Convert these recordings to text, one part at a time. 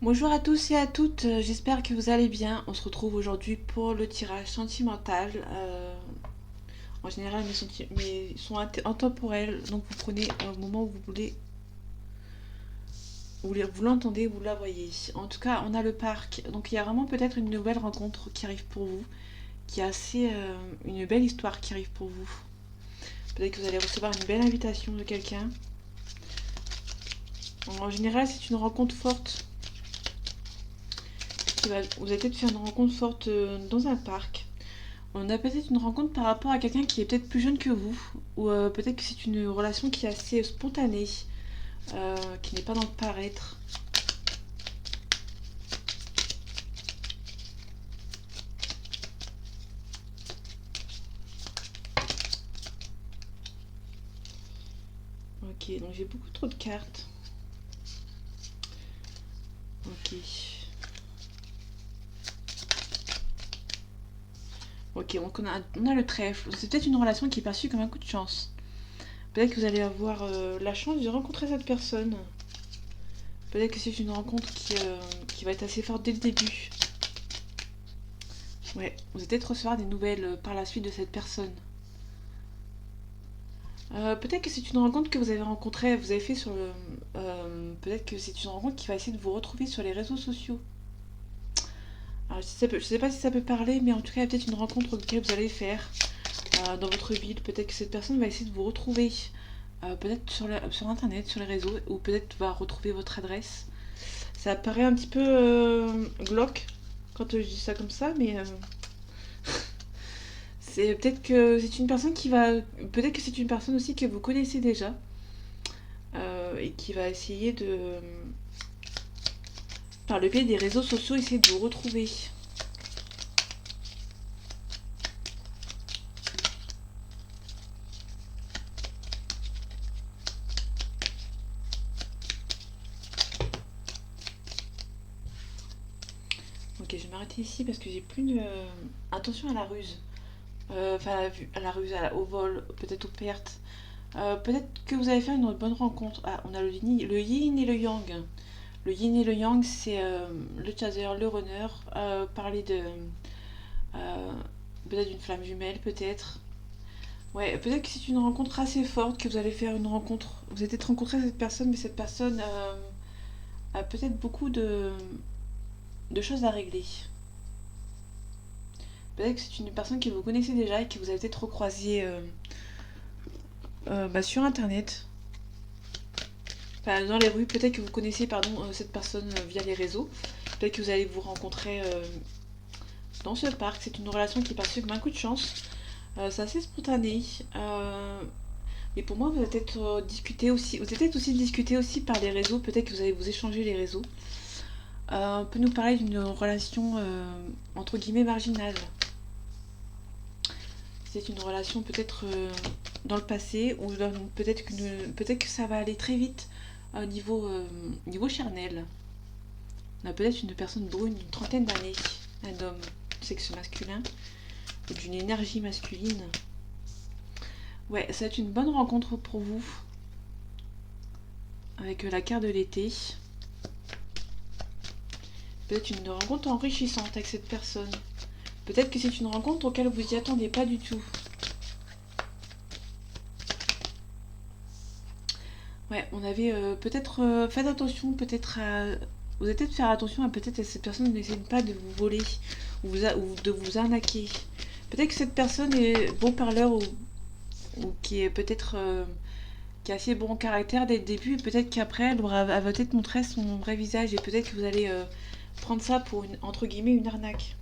Bonjour à tous et à toutes, j'espère que vous allez bien. On se retrouve aujourd'hui pour le tirage sentimental. En général, mes sont intemporels, donc vous prenez au moment où vous voulez, vous l'entendez, vous la voyez. En tout cas, on a le parc, donc il y a vraiment peut-être une nouvelle rencontre qui arrive pour vous, qui est assez une belle histoire qui arrive pour vous. Peut-être que vous allez recevoir une belle invitation de quelqu'un. En général, c'est une rencontre forte. Vous allez peut-être faire une rencontre forte dans un parc. On a peut-être une rencontre par rapport à quelqu'un qui est peut-être plus jeune que vous, ou peut-être que c'est une relation qui est assez spontanée, qui n'est pas dans le paraître. Ok, donc j'ai beaucoup trop de cartes. Ok. Ok, donc on a le trèfle. C'est peut-être une relation qui est perçue comme un coup de chance. Peut-être que vous allez avoir la chance de rencontrer cette personne. Peut-être que c'est une rencontre qui va être assez forte dès le début. Ouais, vous allez peut-être recevoir des nouvelles par la suite de cette personne. Peut-être que c'est une rencontre que vous avez rencontrée, vous avez fait sur le. Peut-être que c'est une rencontre qui va essayer de vous retrouver sur les réseaux sociaux. Alors, je sais pas si ça peut parler, mais en tout cas, il y a peut-être une rencontre que vous allez faire dans votre ville. Peut-être que cette personne va essayer de vous retrouver, peut-être sur internet, sur les réseaux, ou peut-être va retrouver votre adresse. Ça paraît un petit peu glauque quand je dis ça comme ça, mais c'est peut-être que c'est une personne qui va. Peut-être que c'est une personne aussi que vous connaissez déjà et qui va essayer de, par le biais des réseaux sociaux, essayer de vous retrouver. Ok, je vais m'arrêter ici parce que j'ai plus de. Attention à la ruse. Enfin, à la ruse, au vol, peut-être aux pertes. Peut-être que vous allez faire une bonne rencontre. Ah, on a le yin et le yang. Le yin et le yang, c'est le chaser, le runner. Parler de. euh, peut-être d'une flamme jumelle, peut-être. Ouais, peut-être que c'est une rencontre assez forte, que vous allez faire une rencontre. Vous allez peut-être rencontrer cette personne, mais cette personne a peut-être beaucoup de choses à régler. Peut-être que c'est une personne que vous connaissez déjà et que vous avez peut-être recroisé sur internet. Enfin, dans les rues, peut-être que vous connaissez cette personne via les réseaux. Peut-être que vous allez vous rencontrer dans ce parc. C'est une relation qui est perçue comme un coup de chance. C'est assez spontané. Mais pour moi, vous allez peut-être discuter aussi. Vous allez peut-être aussi discuter aussi par les réseaux. Peut-être que vous allez vous échanger les réseaux. On peut nous parler d'une relation entre guillemets marginale. C'est une relation peut-être dans le passé ou peut-être que ça va aller très vite niveau charnel. On a peut-être une personne brune d'une trentaine d'années, un homme de sexe masculin ou d'une énergie masculine. Ouais, ça va être une bonne rencontre pour vous avec la carte de l'été. Peut-être une rencontre enrichissante avec cette personne. Peut-être que c'est une rencontre auquel vous y attendez pas du tout. Ouais, on avait peut-être faites attention, peut-être à. Vous allez peut-être faire attention à peut-être à cette personne n'essaie pas de vous voler ou de vous arnaquer. Peut-être que cette personne est bon parleur ou qui est peut-être qui a assez bon caractère dès le début et peut-être qu'après elle va peut-être montrer son vrai visage et peut-être que vous allez prendre ça pour une entre guillemets une arnaque.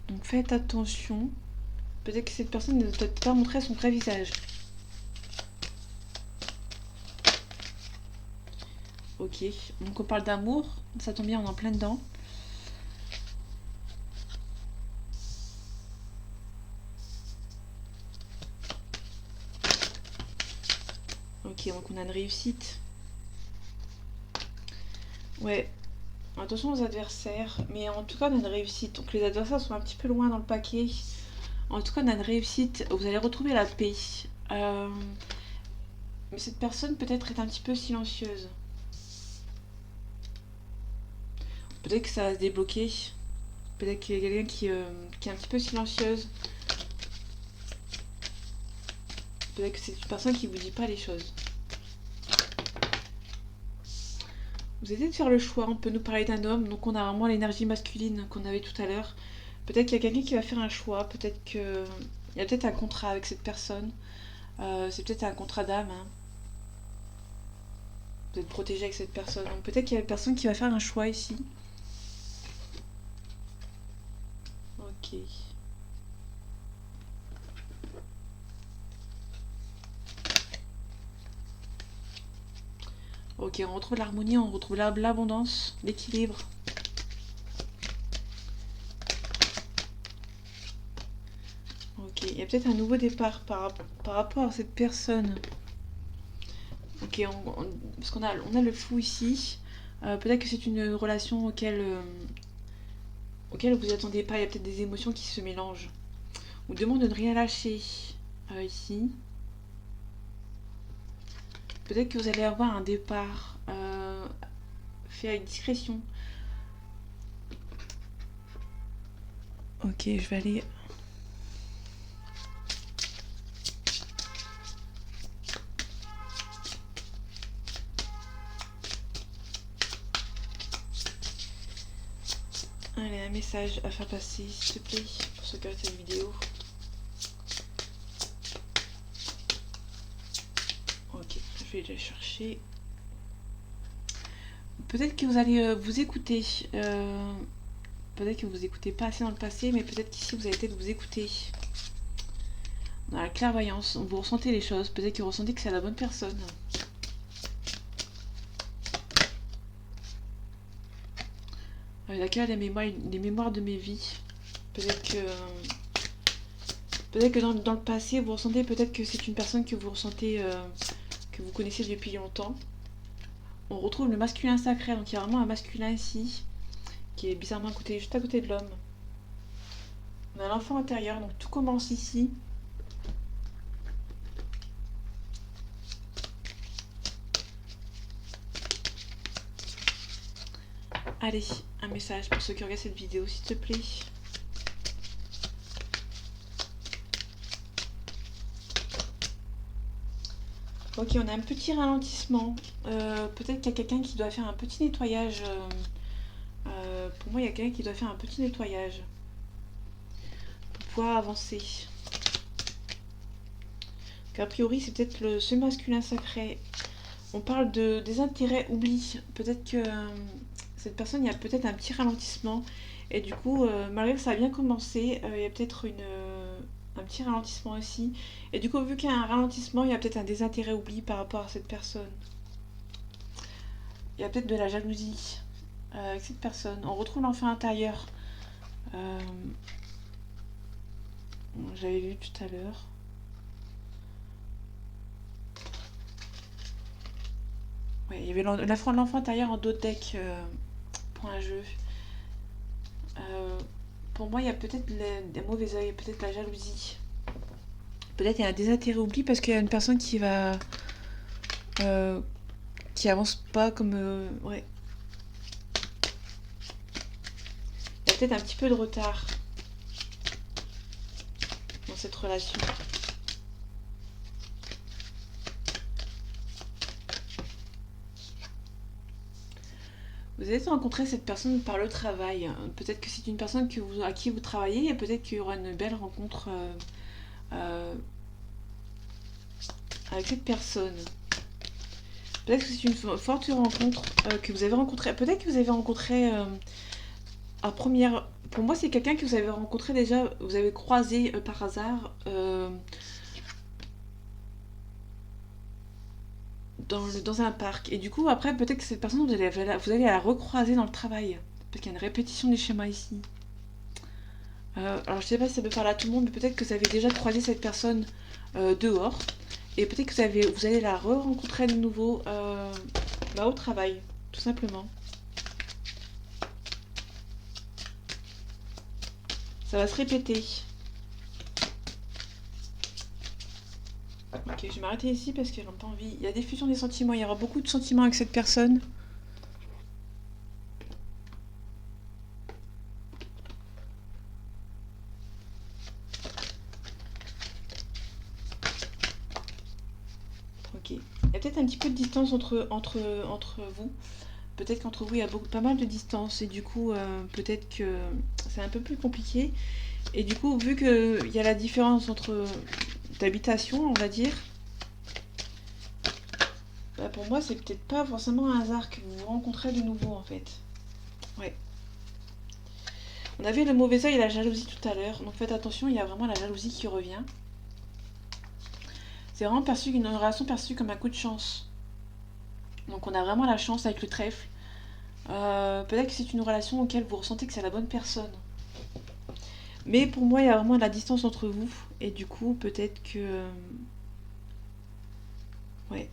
Donc faites attention. Peut-être que cette personne ne doit peut-être pas montrer son vrai visage. Ok, donc on parle d'amour, ça tombe bien, on est en plein dedans. Ok, donc on a une réussite. Ouais, attention aux adversaires, mais en tout cas on a une réussite. Donc les adversaires sont un petit peu loin dans le paquet. En tout cas on a une réussite, vous allez retrouver la paix. Euh, mais cette personne peut-être est un petit peu silencieuse. peut-être que ça va se débloquer. Peut-être qu'il y a quelqu'un qui est un petit peu silencieuse. Peut-être que c'est une personne qui vous dit pas les choses. Vous essayez de faire le choix. On peut nous parler d'un homme, donc on a vraiment l'énergie masculine qu'on avait tout à l'heure. Peut-être qu'il y a quelqu'un qui va faire un choix. Peut-être que il y a peut-être un contrat avec cette personne. C'est peut-être un contrat d'âme. Hein. Vous êtes protégé avec cette personne. Donc peut-être qu'il y a une personne qui va faire un choix ici. Ok. Ok, on retrouve l'harmonie, on retrouve l'abondance, l'équilibre. Ok, il y a peut-être un nouveau départ par rapport à cette personne. Ok, parce on a le fou ici. Peut-être que c'est une relation auquel vous attendez pas. Il y a peut-être des émotions qui se mélangent. On vous demande de ne rien lâcher ici. Peut-être que vous allez avoir un départ fait avec discrétion. Ok, je vais aller... Allez, un message à faire passer, s'il te plaît, pour ceux qui regardent cette vidéo. Ok, je vais le chercher. Peut-être que vous allez vous écouter. Peut-être que vous écoutez pas assez dans le passé, mais peut-être qu'ici vous allez peut-être vous écouter. Dans la clairvoyance, vous ressentez les choses. Peut-être que vous ressentez que c'est la bonne personne. L'accueil des mémoires de mes vies. Peut-être que dans le passé, vous ressentez peut-être que c'est une personne que vous ressentez, que vous connaissez depuis longtemps. On retrouve le masculin sacré, donc il y a vraiment un masculin ici, qui est bizarrement juste à côté de l'homme. On a l'enfant intérieur, donc tout commence ici. Allez, un message pour ceux qui regardent cette vidéo, s'il te plaît. Ok, on a un petit ralentissement. Peut-être qu'il y a quelqu'un qui doit faire un petit nettoyage. Pour moi, il y a quelqu'un qui doit faire un petit nettoyage pour pouvoir avancer. Donc, a priori, c'est peut-être ce masculin sacré. On parle des intérêts oublis. Peut-être que cette personne, il y a peut-être un petit ralentissement. Et du coup, malgré que ça a bien commencé, il y a peut-être un petit ralentissement aussi. Et du coup, vu qu'il y a un ralentissement, il y a peut-être un désintérêt oubli par rapport à cette personne. Il y a peut-être de la jalousie avec cette personne. On retrouve l'enfant intérieur. J'avais vu tout à l'heure. Ouais, il y avait l'enfant intérieur en dos de deck pour un jeu. Pour moi, il y a peut-être des mauvais oeils, peut-être la jalousie. Peut-être il y a un désintérêt oubli parce qu'il y a une personne qui va... qui avance pas comme... ouais. Il y a peut-être un petit peu de retard dans cette relation. Vous allez rencontrer cette personne par le travail. Peut-être que c'est une personne à qui vous travaillez et peut-être qu'il y aura une belle rencontre avec cette personne. Peut-être que c'est une forte rencontre que vous avez rencontrée. Peut-être que vous avez rencontré à première... Pour moi, c'est quelqu'un que vous avez rencontré déjà, vous avez croisé par hasard dans un parc. Et du coup, après, peut-être que cette personne, vous allez la recroiser dans le travail. Parce qu'il y a une répétition des schémas ici. Alors, je sais pas si ça peut parler à tout le monde, mais peut-être que vous avez déjà croisé cette personne dehors. Et peut-être que vous allez la re-rencontrer de nouveau au travail, tout simplement. Ça va se répéter. Ok, je vais m'arrêter ici parce qu'elle n'a pas envie. Il y a des fusions des sentiments, il y aura beaucoup de sentiments avec cette personne. y a peut-être un petit peu de distance entre vous. Peut-être qu'entre vous, il y a pas mal de distance et du coup, peut-être que c'est un peu plus compliqué. Et du coup, vu qu'il y a la différence entre d'habitation, on va dire, bah, pour moi, c'est peut-être pas forcément un hasard que vous vous rencontrez de nouveau en fait. Ouais. On avait le mauvais œil et la jalousie tout à l'heure, donc faites attention, il y a vraiment la jalousie qui revient. C'est vraiment perçu une relation perçue comme un coup de chance. Donc on a vraiment la chance avec le trèfle. Peut-être que c'est une relation auquel vous ressentez que c'est la bonne personne. Mais pour moi, il y a vraiment de la distance entre vous. Et du coup, peut-être que... ouais.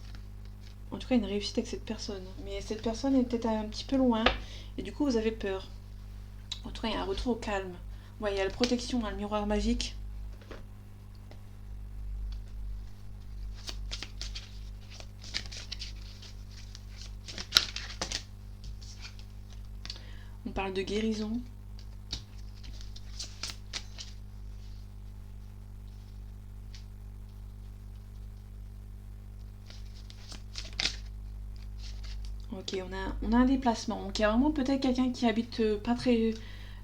En tout cas, une réussite avec cette personne. Mais cette personne est peut-être un petit peu loin. Et du coup, vous avez peur. En tout cas, il y a un retour au calme. Ouais, il y a la protection, hein, le miroir magique. On parle de guérison. Ok, on a un déplacement. Donc il y a vraiment peut-être quelqu'un qui habite pas très...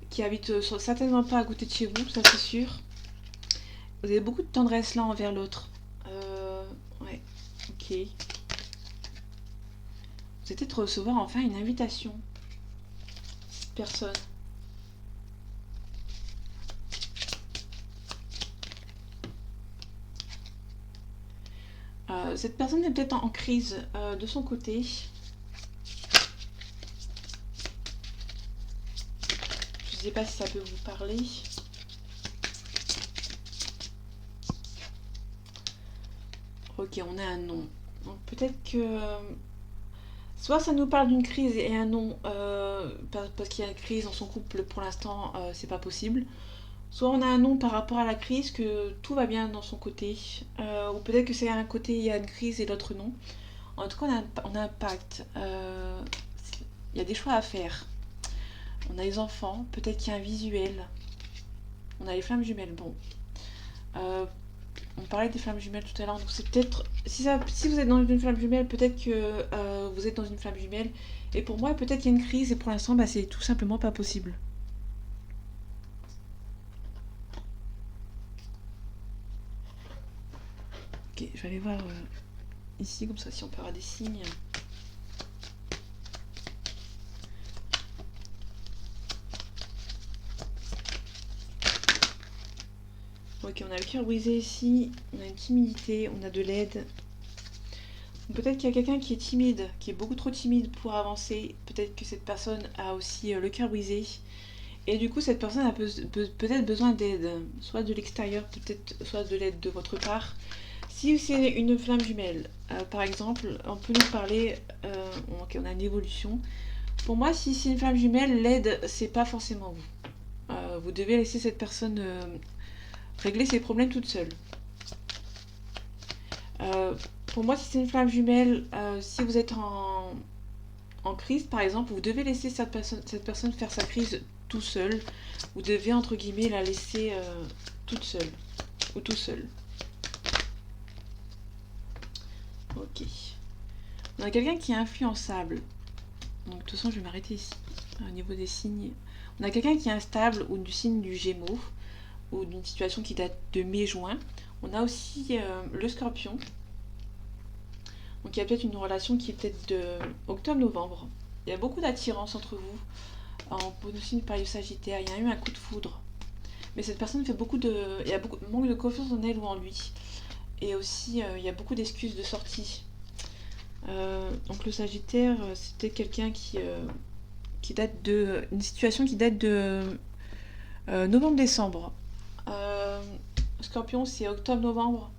qui habite certainement pas à côté de chez vous, ça c'est sûr. Vous avez beaucoup de tendresse là envers l'autre. Ouais, ok. Vous allez peut-être recevoir enfin une invitation. Cette personne. Cette personne est peut-être en crise de son côté. Je sais pas si ça peut vous parler. Ok, on a un nom. Donc peut-être que... soit ça nous parle d'une crise et un nom parce qu'il y a une crise dans son couple pour l'instant, c'est pas possible. Soit on a un nom par rapport à la crise, que tout va bien dans son côté. Ou peut-être que c'est un côté il y a une crise et l'autre non. En tout cas, on a un pacte. Il y a des choix à faire. On a les enfants, peut-être qu'il y a un visuel. On a les flammes jumelles. Bon. Euh, on parlait des flammes jumelles tout à l'heure, donc c'est peut-être... Si vous êtes dans une flamme jumelle, peut-être que vous êtes dans une flamme jumelle. Et pour moi, peut-être qu'il y a une crise et pour l'instant, bah, c'est tout simplement pas possible. Ok, je vais aller voir ici, comme ça, si on peut avoir des signes. Ok, on a le cœur brisé ici, on a une timidité, on a de l'aide. Peut-être qu'il y a quelqu'un qui est timide, qui est beaucoup trop timide pour avancer. Peut-être que cette personne a aussi le cœur brisé. Et du coup, cette personne a peut-être besoin d'aide, soit de l'extérieur, peut-être soit de l'aide de votre part. Si c'est une flamme jumelle, par exemple, on peut nous parler, ok, on a une évolution. Pour moi, si c'est une flamme jumelle, l'aide, c'est pas forcément vous. Vous devez laisser cette personne régler ses problèmes toute seule. Pour moi, si c'est une flamme jumelle, si vous êtes en crise, par exemple, vous devez laisser cette personne faire sa crise tout seul. Vous devez, entre guillemets, la laisser toute seule. Ou tout seul. Ok. On a quelqu'un qui est influençable. Donc, de toute façon, je vais m'arrêter ici. Au niveau des signes. On a quelqu'un qui est instable ou du signe du Gémeaux. Ou d'une situation qui date de mai-juin. On a aussi le Scorpion. Donc il y a peut-être une relation qui est peut-être de octobre-novembre. Il y a beaucoup d'attirance entre vous. On peut aussi nous parler du Sagittaire. Il y a eu un coup de foudre. Mais cette personne fait beaucoup de... Il y a beaucoup manque de confiance en elle ou en lui. Et aussi, il y a beaucoup d'excuses de sortie. Donc le Sagittaire, c'était quelqu'un qui date de... Une situation qui date de novembre-décembre. Scorpion, c'est octobre-novembre.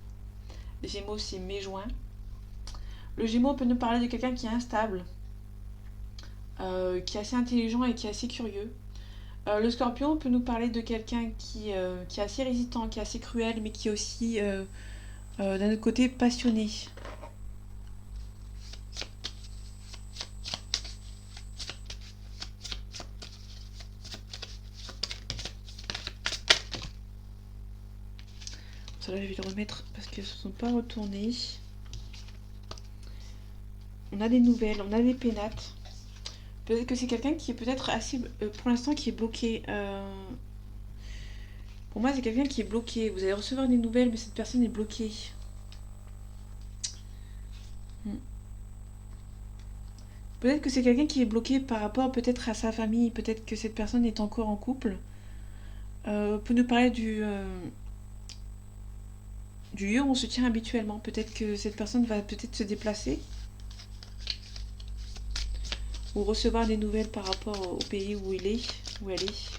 Gémeaux, c'est mai-juin. Le Gémeaux peut nous parler de quelqu'un qui est instable, qui est assez intelligent et qui est assez curieux. Le Scorpion peut nous parler de quelqu'un qui est assez résistant, qui est assez cruel, mais qui est aussi, d'un autre côté, passionné. Ça là, je vais le remettre parce qu'ils ne se sont pas retournés. On a des nouvelles, on a des pénates. Peut-être que c'est quelqu'un qui est peut-être assez, pour l'instant, qui est bloqué. Pour moi, c'est quelqu'un qui est bloqué. Vous allez recevoir des nouvelles, mais cette personne est bloquée. Hmm. Peut-être que c'est quelqu'un qui est bloqué par rapport peut-être à sa famille. Peut-être que cette personne est encore en couple. Peut nous parler du lieu où on se tient habituellement. Peut-être que cette personne va peut-être se déplacer ou recevoir des nouvelles par rapport au pays où il est, où elle est.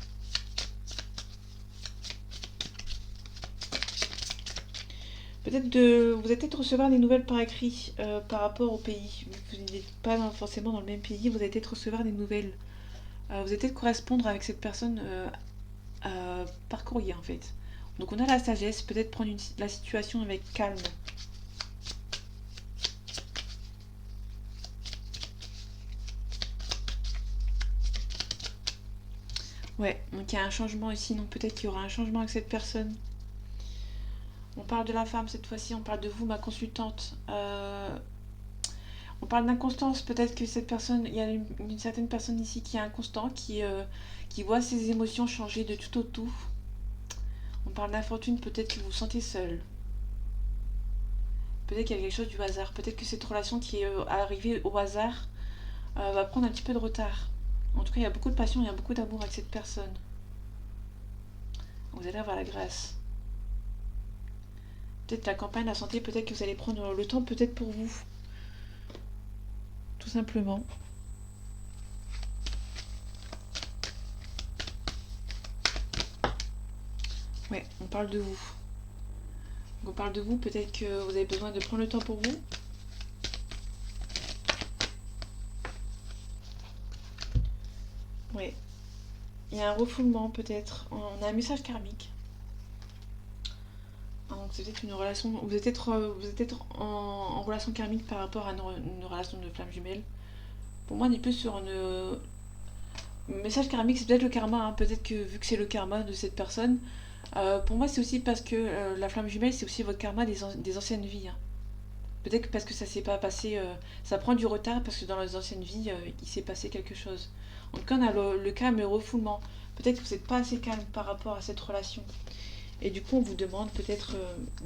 Peut-être vous allez peut-être recevoir des nouvelles par écrit par rapport au pays. Vous n'êtes pas forcément dans le même pays, vous allez peut-être recevoir des nouvelles. Vous allez peut-être correspondre avec cette personne par courrier en fait. Donc on a la sagesse, peut-être prendre la situation avec calme. Ouais, donc il y a un changement ici, donc peut-être qu'il y aura un changement avec cette personne. On parle de la femme cette fois-ci, on parle de vous, ma consultante. On parle d'inconstance, peut-être que cette personne, il y a une certaine personne ici qui est inconstant, qui voit ses émotions changer de tout au tout. On parle d'infortune, peut-être que vous vous sentez seul. Peut-être qu'il y a quelque chose du hasard. Peut-être que cette relation qui est arrivée au hasard va prendre un petit peu de retard. En tout cas, il y a beaucoup de passion, il y a beaucoup d'amour avec cette personne. Vous allez avoir la grâce. Peut-être la campagne, la santé, peut-être que vous allez prendre le temps, peut-être pour vous. Tout simplement. Ouais, on parle de vous. Donc on parle de vous, peut-être que vous avez besoin de prendre le temps pour vous. Ouais. Il y a un refoulement peut-être. On a un message karmique. Donc c'est peut-être une relation. Vous êtes peut-être en relation karmique par rapport à une relation de flamme jumelle. Pour moi, on est plus sur une. Message karmique, c'est peut-être le karma. Hein. Peut-être que vu que c'est le karma de cette personne, pour moi, c'est aussi parce que la flamme jumelle, c'est aussi votre karma des anciennes vies. Hein. Peut-être que parce que ça s'est pas passé, ça prend du retard parce que dans les anciennes vies, il s'est passé quelque chose. En tout cas, on a le calme et le refoulement. Peut-être que vous n'êtes pas assez calme par rapport à cette relation. Et du coup, on vous demande peut-être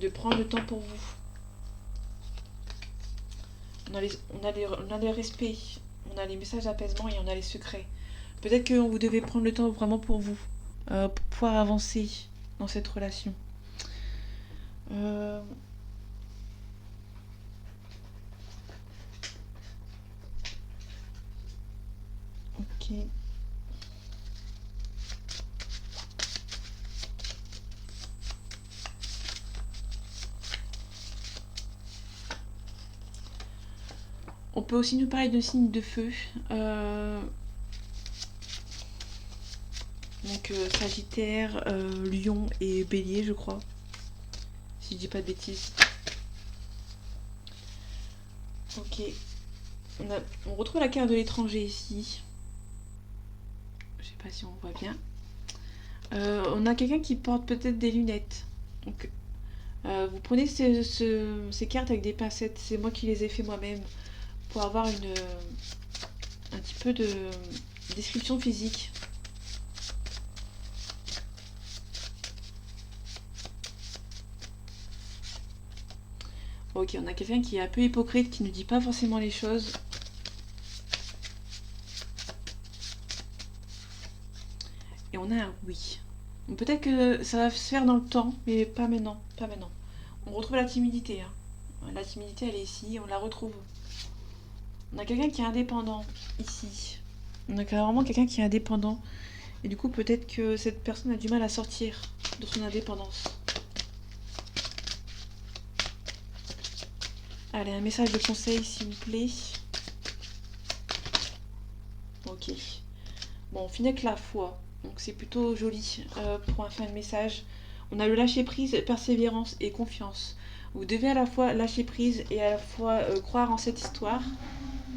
de prendre le temps pour vous. On a les respects, on a les messages d'apaisement et on a les secrets. Peut-être que vous devez prendre le temps vraiment pour vous, pour pouvoir avancer dans cette relation. Euh, ok. On peut aussi nous parler de signes de feu. Donc Sagittaire, Lion et Bélier, je crois. Si je dis pas de bêtises. Ok. On retrouve la carte de l'étranger ici. Je sais pas si on voit bien. On a quelqu'un qui porte peut-être des lunettes. Donc, vous prenez ces cartes avec des pincettes. C'est moi qui les ai fait moi-même. Pour avoir un petit peu de description physique. Ok, on a quelqu'un qui est un peu hypocrite, qui ne dit pas forcément les choses. Et on a un oui. Peut-être que ça va se faire dans le temps, mais pas maintenant. Pas maintenant. On retrouve la timidité. Hein. La timidité, elle est ici, on la retrouve. On a quelqu'un qui est indépendant, ici. On a vraiment quelqu'un qui est indépendant. Et du coup, peut-être que cette personne a du mal à sortir de son indépendance. Allez, un message de conseil, s'il vous plaît. Ok. Bon, on finit avec la foi. Donc c'est plutôt joli pour un fin de message. On a le lâcher prise, persévérance et confiance. Vous devez à la fois lâcher prise et à la fois croire en cette histoire.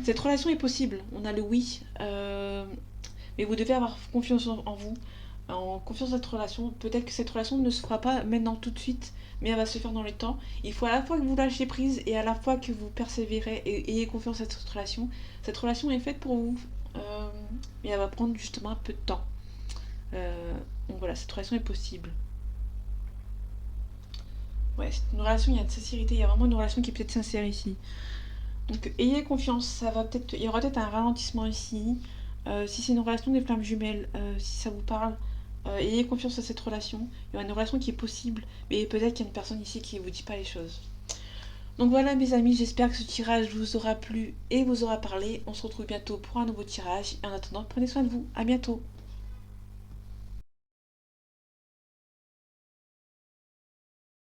Cette relation est possible. On a le oui, mais vous devez avoir confiance en vous. en confiance dans cette relation. Peut-être que cette relation ne se fera pas maintenant tout de suite, mais elle va se faire dans le temps. Il faut à la fois que vous lâchiez prise et à la fois que vous persévérez et ayez confiance dans cette relation. Cette relation est faite pour vous, mais elle va prendre justement un peu de temps. Donc voilà, cette relation est possible. Ouais, c'est une relation, il y a de sincérité, il y a vraiment une relation qui est peut-être sincère ici. Donc ayez confiance, il y aura peut-être un ralentissement ici. Si c'est une relation des flammes jumelles, si ça vous parle, ayez confiance à cette relation. Il y aura une relation qui est possible, mais peut-être qu'il y a une personne ici qui ne vous dit pas les choses. Donc voilà mes amis, j'espère que ce tirage vous aura plu et vous aura parlé. On se retrouve bientôt pour un nouveau tirage. Et en attendant, prenez soin de vous. À bientôt.